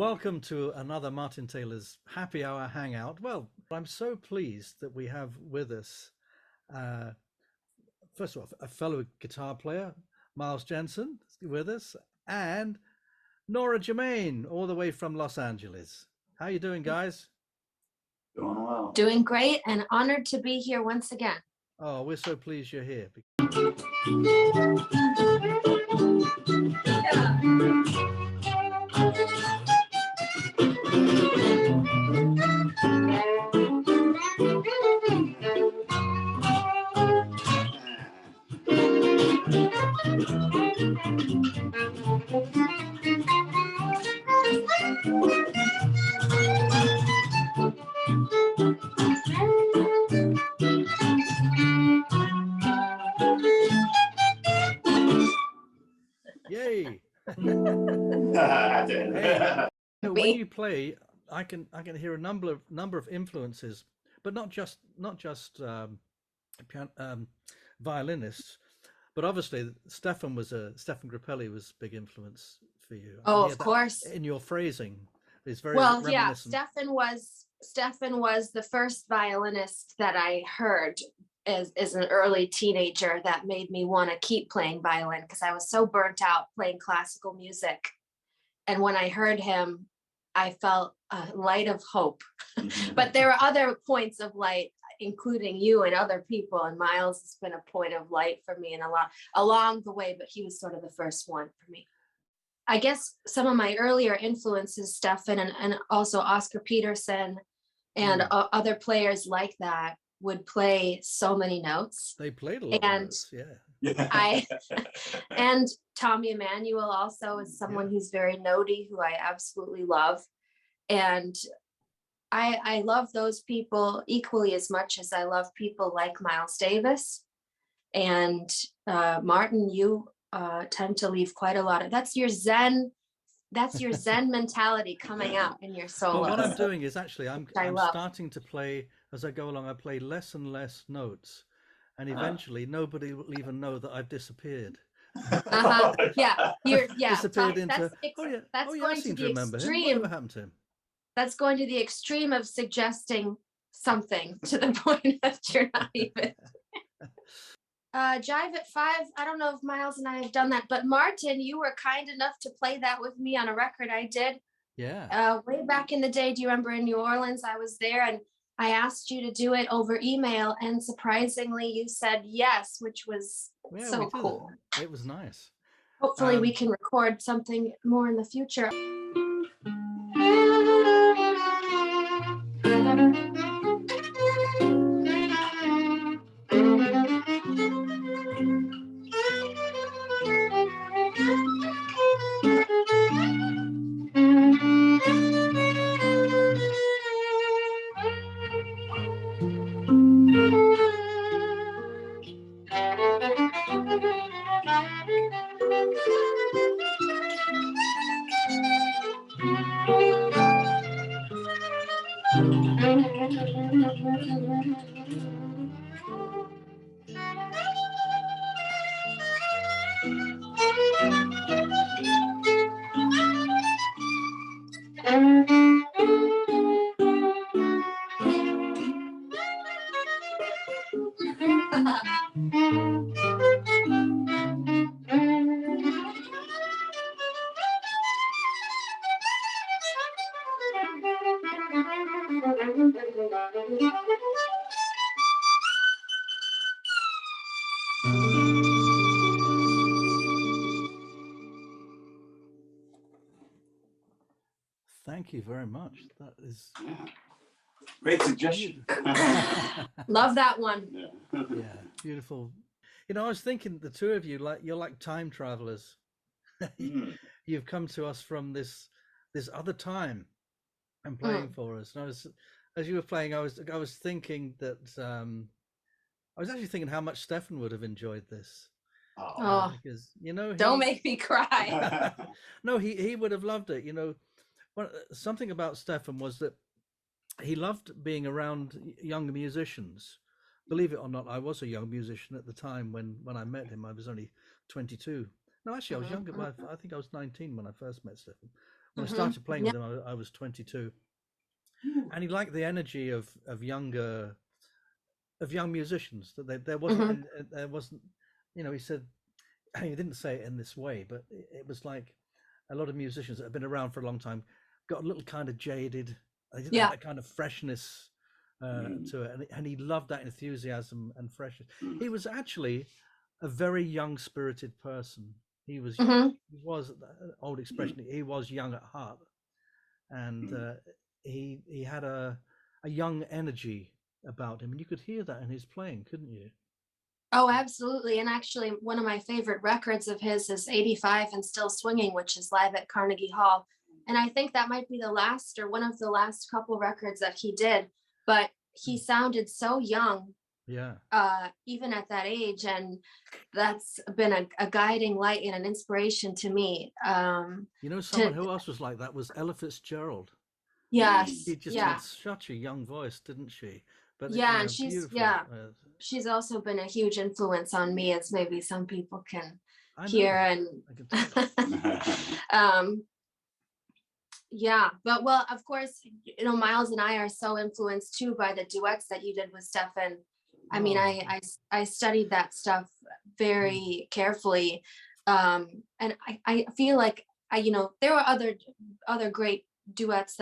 Welcome to another Martin Taylor's Happy Hour Hangout. Well, I'm so pleased that we have with us, uh, first of all, a fellow guitar player, Miles Jensen, with us, and Nora Germain, all the way from Los Angeles. How you doing, guys? Doing well. Doing great and honored to be here once again. Oh, we're so pleased you're here. Yay! Hey, when you play, I can hear a number of influences, but not just violinists, but obviously Stefan Grappelli was a big influence for you. Oh, of course. In your phrasing, it's very well. Yeah, reminiscent. Stefan was the first violinist that I heard as an early teenager that made me want to keep playing violin, because I was so burnt out playing classical music. And when I heard him, I felt a light of hope. But there are other points of light, including you and other people. And Miles has been a point of light for me and a lot along the way, but he was sort of the first one for me. I guess some of my earlier influences, Stefan and also Oscar Peterson and other players like that, would play so many notes. They played a lot of notes, yeah. And Tommy Emmanuel also is someone who's very notey, who I absolutely love. And I love those people equally as much as I love people like Miles Davis. And Martin, you tend to leave quite a lot of, that's your Zen mentality coming out in your solo. Well, what I'm doing is actually I'm starting to play, as I go along, I play less and less notes, and eventually nobody will even know that I've disappeared. Yeah, disappeared into. That's going I seem to remember extreme. Him. Whatever happened to him? That's going to the extreme of suggesting something to the point that you're not even. Jive at 5. I don't know if Miles and I have done that, but Martin, you were kind enough to play that with me on a record I did. Yeah. Way back in the day. Do you remember in New Orleans? I was there and I asked you to do it over email, and surprisingly you said yes, which was so cool. It was nice. Hopefully we can record something more in the future. Thank you very much. That is great suggestion. Love that one. Yeah, beautiful. You know, I was thinking the two of you, you're like time travelers. You've come to us from this other time and playing for us. And as you were playing, I was thinking that I was actually thinking how much Stefan would have enjoyed this. Because don't make me cry. No, he would have loved it. Something about Stefan was that he loved being around younger musicians. Believe it or not, I was a young musician at the time when I met him. I was only 22. No, actually, I was younger. I think I was 19 when I first met Stefan. When I started playing with him, I was 22, and he liked the energy of young musicians. That there wasn't you know, he said, he didn't say it in this way, but it was like a lot of musicians that have been around for a long time got a little kind of jaded. They didn't have that kind of freshness to it, and he loved that enthusiasm and freshness. He was actually a very young spirited person. He was old expression. He was young at heart, and he had a young energy about him, and you could hear that in his playing, couldn't you? Oh, absolutely. And actually, one of my favorite records of his is 85 and Still Swinging, which is live at Carnegie Hall. And I think that might be the last or one of the last couple records that he did, but he sounded so young. Yeah. Even at that age. And that's been a guiding light and an inspiration to me. You know, someone who else was like that was Ella Fitzgerald. Yes. She just had such a young voice, didn't she? But and she's also been a huge influence on me, as maybe some people can hear. And but well, of course, you know, Miles and I are so influenced too by the duets that you did with Stefan. I mean, I studied that stuff very carefully, and I feel like you know, there were other great duets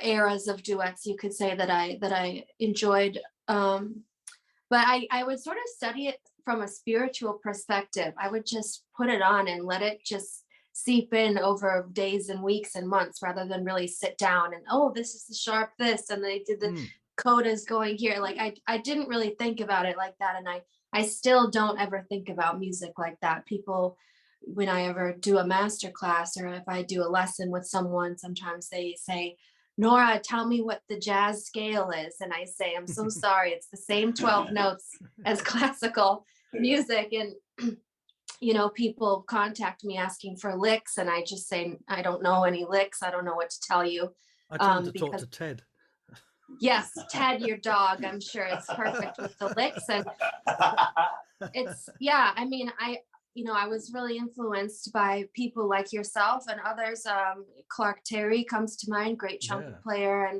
eras of duets, you could say, that I enjoyed, but I would sort of study it from a spiritual perspective. I would just put it on and let it just seep in over days and weeks and months, rather than really sit down and, oh, this is the sharp this, and they did the codas going here. Like I didn't really think about it like that, and I still don't ever think about music like that. People, when I ever do a master class or if I do a lesson with someone, sometimes they say, Nora, tell me what the jazz scale is. And I say, I'm so sorry, it's the same 12 notes as classical music. And, you know, people contact me asking for licks, and I just say, I don't know any licks. I don't know what to tell you. I tell them to talk to Ted. Yes, Ted, your dog, I'm sure is perfect with the licks. And it's, I mean, I was really influenced by people like yourself and others. Clark Terry comes to mind, great trumpet player,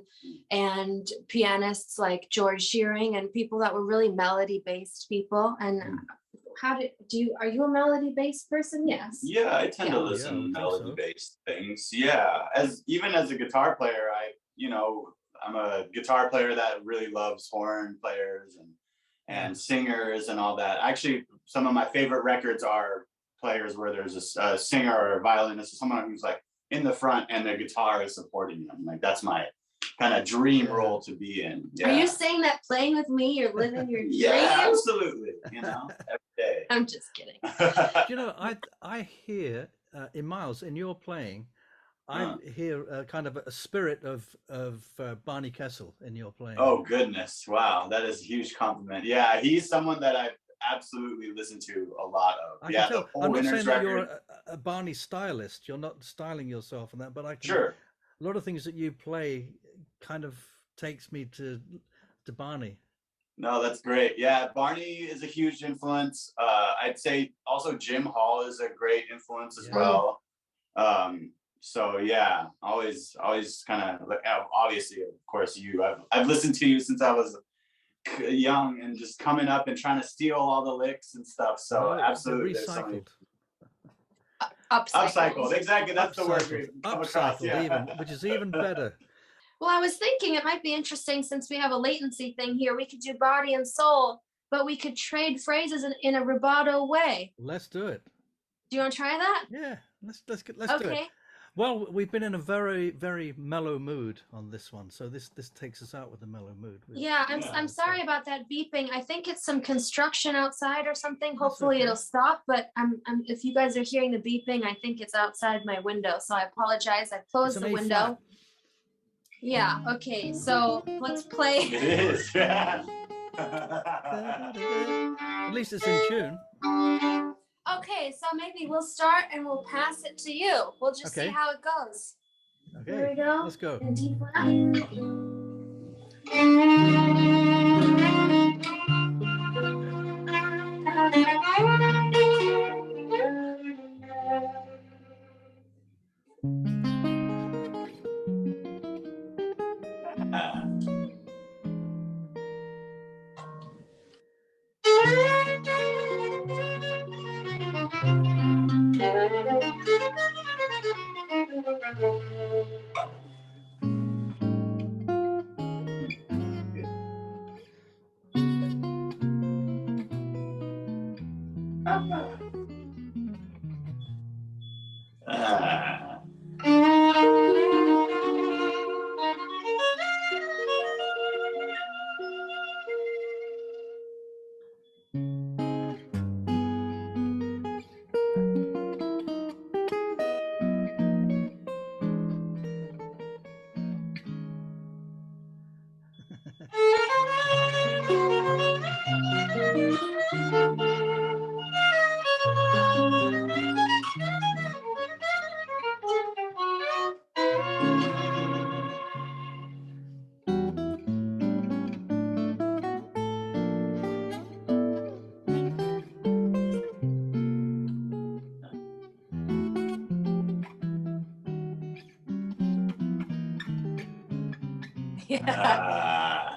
and pianists like George Shearing, and people that were really melody-based people. And are you a melody-based person? Yes. Yeah, I tend to listen to melody-based things. Yeah, even as a guitar player, I'm a guitar player that really loves horn players and singers and all that. Actually, some of my favorite records are players where there's a singer or a violinist or someone who's like in the front and the guitar is supporting them. Like, that's my kind of dream role to be in. Yeah. Are you saying that playing with me, you're living your dream? Yeah, absolutely. You know, every day. I'm just kidding. You know, I hear in Miles, in your playing, I hear kind of a spirit of Barney Kessel in your playing. Oh, goodness. Wow. That is a huge compliment. Yeah, he's someone that I've absolutely listened to a lot of. I'm not saying that you're a Barney stylist. You're not styling yourself and that, but I can. Sure. A lot of things that you play kind of takes me to Barney. No, that's great. Yeah, Barney is a huge influence. I'd say also Jim Hall is a great influence as well. So yeah, always kind of obviously, of course, I've listened to you since I was young and just coming up and trying to steal all the licks and stuff. So absolutely, recycled. Upcycled, exactly. That's the word. Upcycled, even, which is even better. Well, I was thinking it might be interesting, since we have a latency thing here. We could do body and soul, but we could trade phrases in a rubato way. Let's do it. Do you want to try that? Yeah, let's do it. Well, we've been in a very, very mellow mood on this one, so this takes us out with a mellow mood. I'm sorry about that beeping. I think it's some construction outside or something. Hopefully it'll stop. But if you guys are hearing the beeping, I think it's outside my window. So I apologize. I closed the window. A-flat. Yeah. Okay. So let's play. It is. Yeah. At least it's in tune. Okay, so maybe we'll start and we'll pass it to you. We'll just see how it goes. Okay, here we go. Let's go. In D flat. Yeah.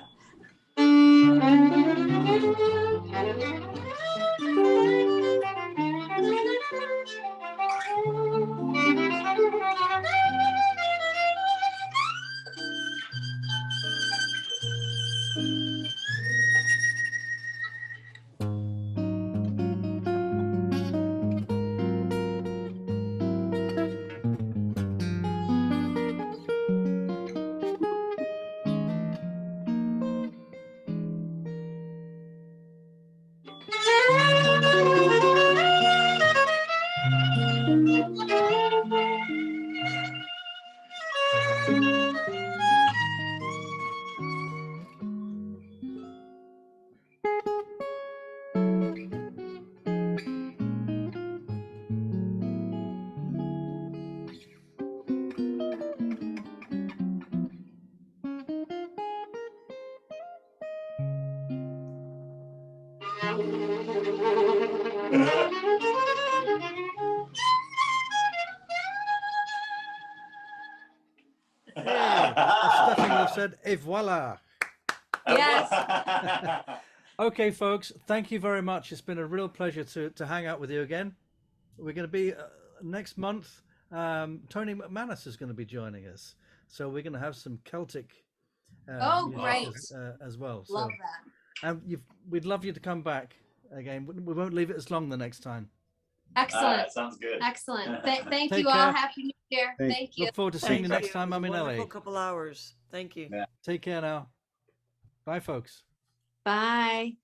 Hey, as Stefan would have said, et voila. Yes. Okay, folks, thank you very much. It's been a real pleasure to hang out with you again. We're going to be next month. Tony McManus is going to be joining us, so we're going to have some Celtic music Great. as well. Love So, that. and we'd love you to come back again. We won't leave it as long the next time. Excellent. Sounds good. Excellent. Thank Take you care. all. Happy New Year. Thank you. Look forward to seeing you next time. I'm in LA. Wonderful couple hours. Thank you. Yeah. Take care now. Bye, folks. Bye.